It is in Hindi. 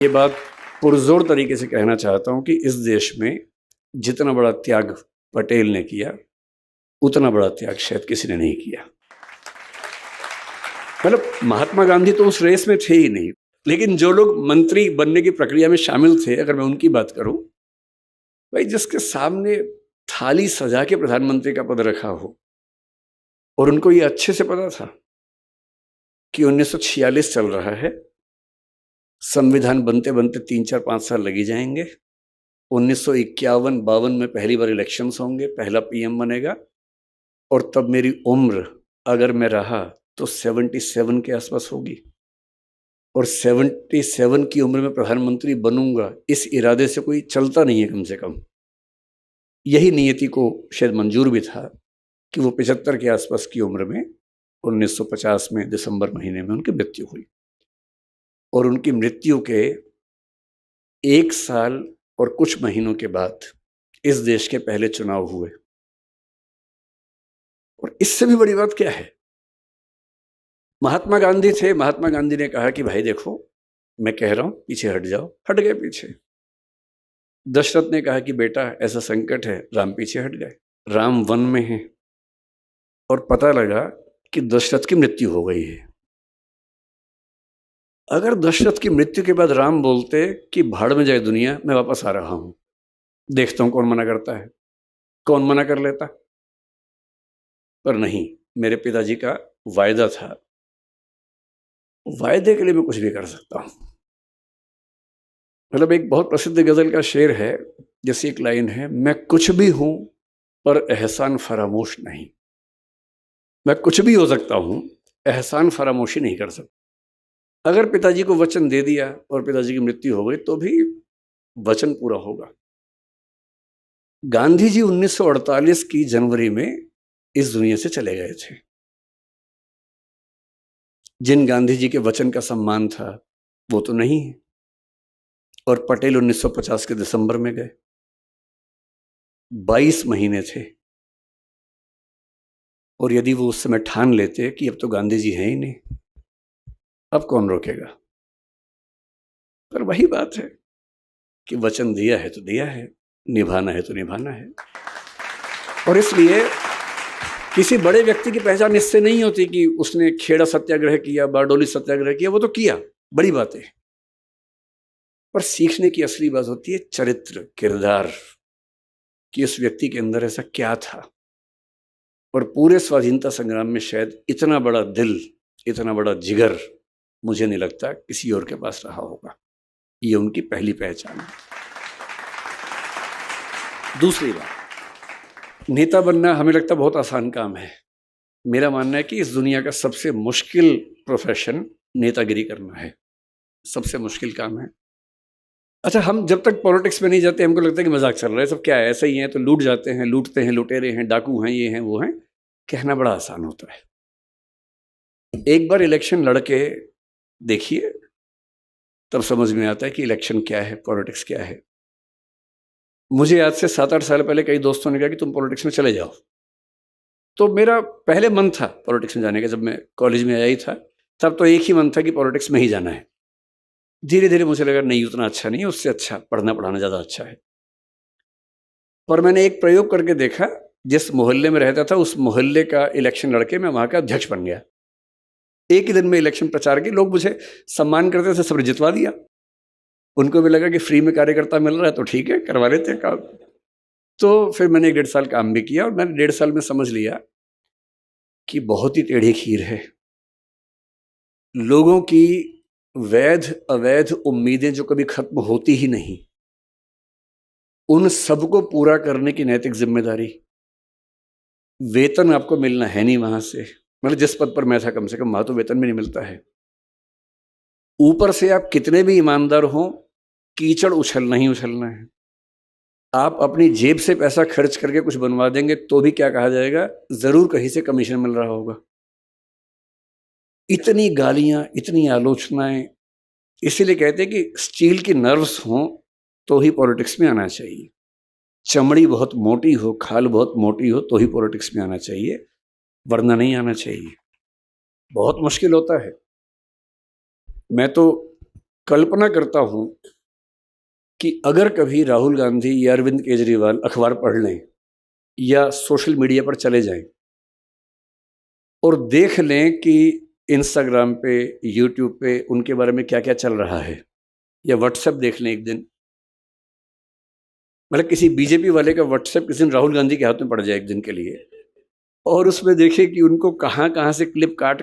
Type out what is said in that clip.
ये बात पुरजोर तरीके से कहना चाहता हूं कि इस देश में जितना बड़ा त्याग पटेल ने किया उतना बड़ा त्याग शायद किसी ने नहीं किया। मतलब महात्मा गांधी तो उस रेस में थे ही नहीं, लेकिन जो लोग मंत्री बनने की प्रक्रिया में शामिल थे, अगर मैं उनकी बात करूं, भाई जिसके सामने थाली सजा के प्रधानमंत्री का पद रखा हो और उनको ये अच्छे से पता था कि 1946 चल रहा है, संविधान बनते बनते 3-4-5 साल लगी जाएंगे, 1951-52 में पहली बार इलेक्शंस होंगे, पहला पीएम बनेगा, और तब मेरी उम्र अगर मैं रहा तो 77 के आसपास होगी, और 77 की उम्र में प्रधानमंत्री बनूंगा, इस इरादे से कोई चलता नहीं है। कम से कम यही नियति को शायद मंजूर भी था कि वो 75 के आसपास की उम्र में 1950 में दिसंबर महीने में उनकी मृत्यु हुई, और उनकी मृत्यु के 1 साल और कुछ महीनों के बाद इस देश के पहले चुनाव हुए। और इससे भी बड़ी बात क्या है, महात्मा गांधी थे, महात्मा गांधी ने कहा कि भाई देखो मैं कह रहा हूं पीछे हट जाओ, हट गए पीछे। दशरथ ने कहा कि बेटा ऐसा संकट है, राम पीछे हट गए, राम वन में है, और पता लगा कि दशरथ की मृत्यु हो गई है। अगर दशरथ की मृत्यु के बाद राम बोलते कि भाड़ में जाए दुनिया, मैं वापस आ रहा हूं, देखता हूं कौन मना करता है, कौन मना कर लेता। पर नहीं, मेरे पिताजी का वायदा था, वायदे के लिए मैं कुछ भी कर सकता हूं। मतलब एक बहुत प्रसिद्ध गजल का शेर है, जैसी एक लाइन है, मैं कुछ भी हूं पर एहसान फरामोश नहीं। मैं कुछ भी हो सकता हूं, एहसान फरामोशी नहीं कर सकता। अगर पिताजी को वचन दे दिया और पिताजी की मृत्यु हो गई तो भी वचन पूरा होगा। गांधी जी 1948 की जनवरी में इस दुनिया से चले गए थे। जिन गांधी जी के वचन का सम्मान था वो तो नहीं है, और पटेल 1950 के दिसंबर में गए, 22 महीने थे। और यदि वो उस समय ठान लेते कि अब तो गांधी जी हैं ही नहीं, अब कौन रोकेगा। पर वही बात है कि वचन दिया है तो दिया है, निभाना है तो निभाना है। और इसलिए किसी बड़े व्यक्ति की पहचान इससे नहीं होती कि उसने खेड़ा सत्याग्रह किया, बारडोली सत्याग्रह किया, वो तो किया, बड़ी बात है। पर सीखने की असली बात होती है चरित्र, किरदार, कि उस व्यक्ति के अंदर ऐसा क्या था। और पूरे स्वाधीनता संग्राम में शायद इतना बड़ा दिल, इतना बड़ा जिगर मुझे नहीं लगता किसी और के पास रहा होगा। ये उनकी पहली पहचान है। दूसरी बात, नेता बनना हमें लगता बहुत आसान काम है। मेरा मानना है कि इस दुनिया का सबसे मुश्किल प्रोफेशन नेतागिरी करना है, सबसे मुश्किल काम है। अच्छा, हम जब तक पॉलिटिक्स में नहीं जाते हमको लगता है कि मजाक चल रहा है, सब क्या है, ऐसे ही हैं तो लूट जाते हैं, लूटते हैं, लुटेरे हैं, डाकू हैं, ये हैं, वो हैं। कहना बड़ा आसान होता है। एक बार इलेक्शन लड़के देखिए, तब समझ में आता है कि इलेक्शन क्या है, पॉलिटिक्स क्या है। मुझे आज से 7-8 साल पहले कई दोस्तों ने कहा कि तुम पॉलिटिक्स में चले जाओ, तो मेरा पहले मन था पॉलिटिक्स में जाने का। जब मैं कॉलेज में आया ही था तब तो एक ही मन था कि पॉलिटिक्स में ही जाना है। धीरे धीरे मुझे लगा नहीं, उतना अच्छा नहीं है, उससे अच्छा पढ़ना पढ़ाना ज़्यादा अच्छा है। पर मैंने एक प्रयोग करके देखा, जिस मोहल्ले में रहता था उस मोहल्ले का इलेक्शन लड़के मैं वहाँ का अध्यक्ष बन गया। एक ही दिन में इलेक्शन प्रचार के लोग मुझे सम्मान करते थे, सब जितवा दिया। उनको भी लगा कि फ्री में कार्यकर्ता मिल रहा है तो ठीक है, करवा लेते काम। तो फिर मैंने 1-1.5 साल काम भी किया, और मैंने 1.5 साल में समझ लिया कि बहुत ही टेढ़ी खीर है। लोगों की वैध अवैध उम्मीदें जो कभी खत्म होती ही नहीं, उन सबको पूरा करने की नैतिक जिम्मेदारी। वेतन आपको मिलना है नहीं वहां से, मतलब जिस पद पर मैं था कम से कम वहां तो वेतन भी नहीं मिलता है। ऊपर से आप कितने भी ईमानदार हो, कीचड़ उछलना ही उछलना है। आप अपनी जेब से पैसा खर्च करके कुछ बनवा देंगे तो भी क्या कहा जाएगा, जरूर कहीं से कमीशन मिल रहा होगा। इतनी गालियां, इतनी आलोचनाएं। इसीलिए कहते हैं कि स्टील की नर्व्स हों तो ही पॉलिटिक्स में आना चाहिए। चमड़ी बहुत मोटी हो, खाल बहुत मोटी हो तो ही पॉलिटिक्स में आना चाहिए, वरना नहीं आना चाहिए। बहुत मुश्किल होता है। मैं तो कल्पना करता हूं कि अगर कभी राहुल गांधी या अरविंद केजरीवाल अखबार पढ़ लें या सोशल मीडिया पर चले जाएं और देख लें कि इंस्टाग्राम पे, यूट्यूब पे उनके बारे में क्या क्या चल रहा है, या व्हाट्सएप देख लें एक दिन, मतलब किसी बीजेपी वाले का व्हाट्सएप किसी दिन राहुल गांधी के हाथ में पड़ जाए एक दिन के लिए, और उसमें देखें कि उनको कहाँ कहाँ से क्लिप काट